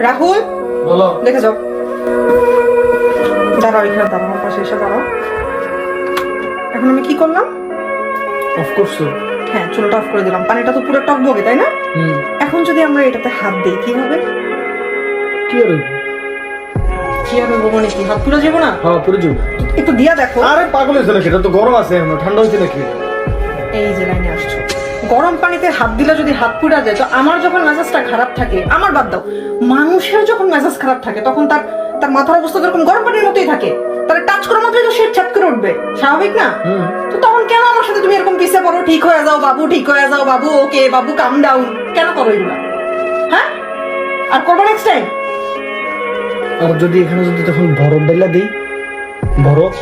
রাহুল বলো। দেখে যাও, দাঁড়াও এখানে, দাঁড়াও আমার পাশে এসে দাঁড়াও। এখন আমি কি করলাম? অফ করছো? হ্যাঁ, চুলাটা অফ করে দিলাম। পানিটা তো পুরো টকবগে, তাই না? এখন যদি আমরা এটাতে হাত দিই কি হবে? কি আর হইব? কি আর হবো মানে কি, হাত পুরো যাবো না? হ্যাঁ, পুরো যাবো। একটু দিয়া দেখো। আরে পাগল হয়েছে নাকি? এটা তো গরম আছে, এখন ঠান্ডা হয়েছে নাকি? এই যে লাইনে আসছো, গরম পানিতে হাত দিলে যদি হাত পুড়া যায়, তো আমার যখন মেজাজটা খারাপ থাকে, আমার বাদ দাও, মানুষের যখন মেজাজ খারাপ থাকে তখন তার তার মাথার অবস্থা এরকম গরম পানির মতোই থাকে। তাহলে টাচ করা মাত্রই তো সে ছাপ করে উঠবে, স্বাভাবিক না? তো তখন কেন আমার সাথে তুমি এরকম পিছিয়ে পড়ো, ঠিক হয়ে যাও বাবু, ঠিক হয়ে যাও বাবু, ওকে বাবু কাম ডাউন, কেন করো এগুলা? হ্যাঁ, আর করবো নেক্সট টাইম? আর যদি এখানে যদি তখন বরফ ঢেলা দিই, বরফ